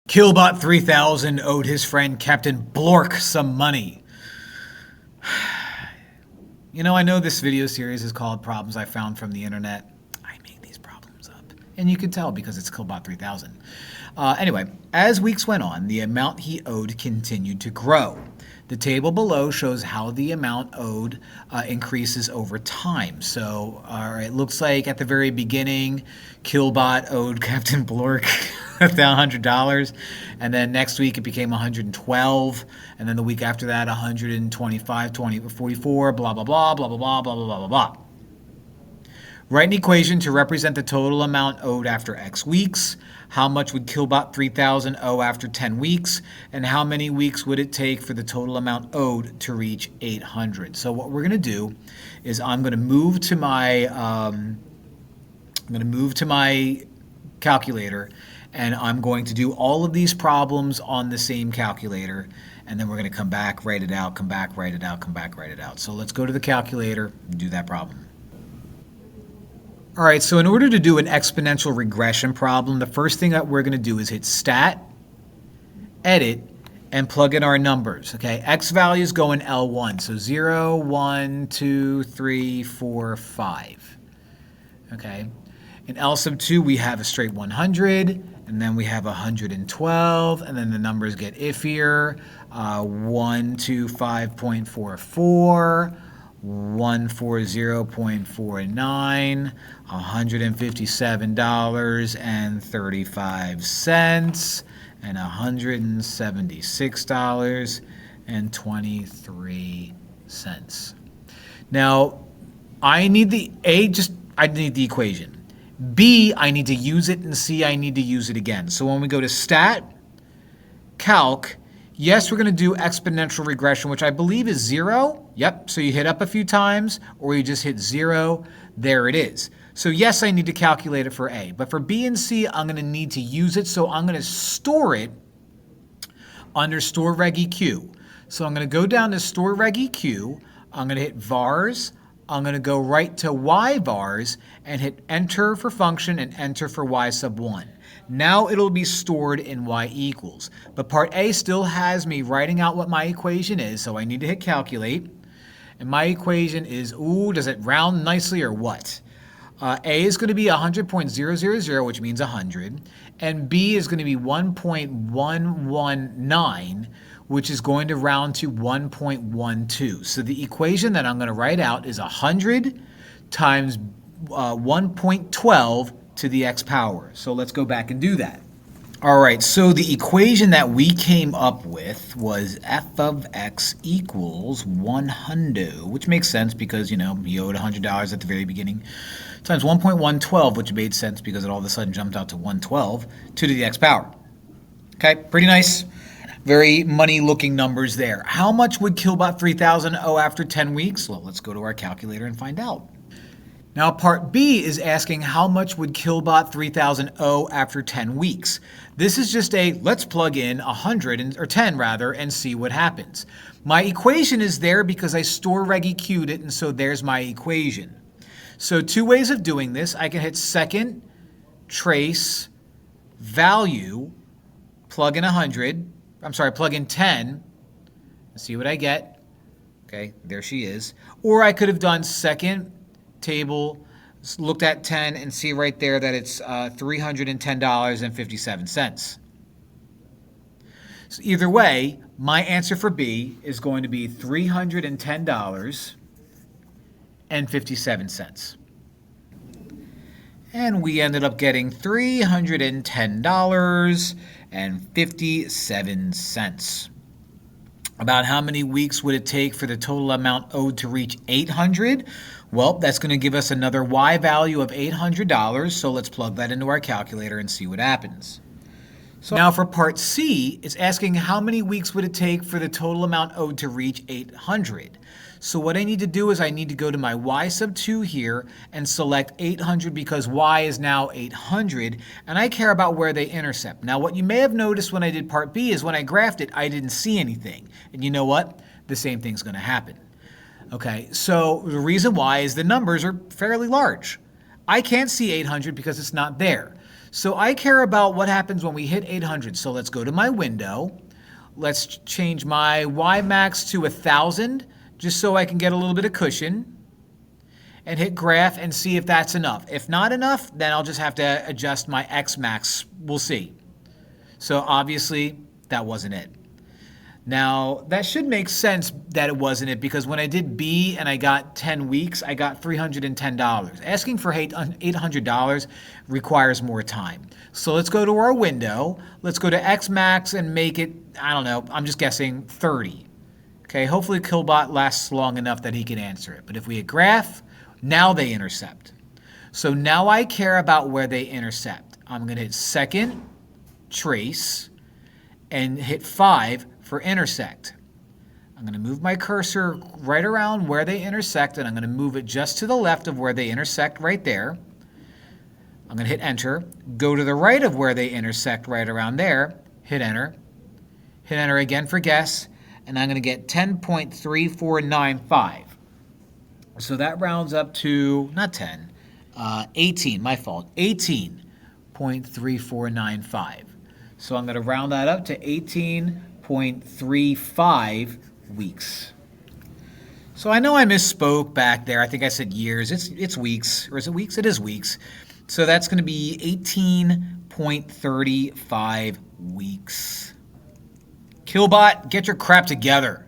Killbot 3000 owed his friend Captain Blork some money. You know, I know this video series is called Problems I Found from the Internet. I make these problems up. And you can tell because it's Killbot 3000. Anyway, as weeks went on, the amount he owed continued to grow. The table below shows how the amount owed increases over time. So it looks like at the very beginning, Killbot owed Captain Blork $100, and then next week it became $112, and then the week after that $125, 44, blah blah blah blah blah blah blah blah blah blah. Write an equation to represent the total amount owed after X weeks. How much would Killbot 3000 owe after 10 weeks? And how many weeks would it take for the total amount owed to reach 800? So what we're going to do is I'm going to move to my calculator, and I'm going to do all of these problems on the same calculator, and then we're going to come back, write it out, come back, write it out, come back, write it out. So let's go to the calculator and do that problem. All right, so in order to do an exponential regression problem, the first thing that we're going to do is hit Stat, Edit, and plug in our numbers. Okay, X values go in L1, so 0, 1, 2, 3, 4, 5. Okay, in L sub 2 we have a straight 100, and then we have 112, and then the numbers get iffier. 125.44. 140.49, $157.35, and $176.23. Now, I need the I need the equation. B, I need to use it, and C, I need to use it again. So when we go to Stat, Calc, yes, we're going to do exponential regression, which I believe is 0. Yep, so you hit up a few times, or you just hit 0. There it is. So yes, I need to calculate it for A. But for B and C, I'm going to need to use it, so I'm going to store it under Store Reg EQ. So I'm going to go down to Store Reg EQ. I'm going to hit vars. I'm going to go right to y vars and hit Enter for function and Enter for y sub 1. Now it'll be stored in y equals. But part A still has me writing out what my equation is, so I need to hit Calculate. And my equation is, does it round nicely or what? A is going to be 100.000, which means 100. And B is going to be 1.119, which is going to round to 1.12. So the equation that I'm going to write out is 100 times 1.12 to the x power. So let's go back and do that. All right, so the equation that we came up with was f of x equals 100, which makes sense because, you know, he owed $100 at the very beginning, times 1.112, which made sense because it all of a sudden jumped out to 112, 2 to the x power. Okay, pretty nice. Very money-looking numbers there. How much would Killbot 3000 owe after 10 weeks? Well, let's go to our calculator and find out. Now, part B is asking how much would Killbot 3000 owe after 10 weeks. This is just a let's plug in 100 or 10 rather and see what happens. My equation is there because I store reg EQ'd it, and so there's my equation. So two ways of doing this. I can hit second, trace, value, plug in 10, and see what I get. Okay, there she is. Or I could have done second, table, looked at 10 and see right there that it's $310.57. So either way, my answer for B is going to be $310.57. And we ended up getting $310.57. About how many weeks would it take for the total amount owed to reach 800? Well, that's going to give us another y value of $800, so let's plug that into our calculator and see what happens. So now for part C, it's asking how many weeks would it take for the total amount owed to reach 800. So what I need to do is I need to go to my y sub 2 here and select 800 because y is now 800, and I care about where they intercept. Now what you may have noticed when I did part B is when I graphed it, I didn't see anything. And you know what? The same thing's going to happen. Okay, so the reason why is the numbers are fairly large. I can't see 800 because it's not there. So I care about what happens when we hit 800. So let's go to my window. Let's change my Y max to 1,000 just so I can get a little bit of cushion. And hit graph and see if that's enough. If not enough, then I'll just have to adjust my X max. We'll see. So obviously, that wasn't it. Now, that should make sense that it wasn't it, because when I did B and I got 10 weeks, I got $310. Asking for $800 requires more time. So let's go to our window. Let's go to X max and make it, I don't know, I'm just guessing 30. Okay, hopefully Killbot lasts long enough that he can answer it. But if we hit graph, now they intercept. So now I care about where they intercept. I'm going to hit second, trace, and hit 5 for intersect. I'm going to move my cursor right around where they intersect, and I'm going to move it just to the left of where they intersect right there. I'm going to hit enter, go to the right of where they intersect right around there, hit enter again for guess, and I'm going to get 10.3495. So that rounds up to, not 10, 18, my fault, 18.3495. So I'm going to round that up to 18.35 weeks. So I know I misspoke back there. I think I said years. It's weeks. Or is it weeks? It is weeks. So that's going to be 18.35 weeks. Killbot, get your crap together.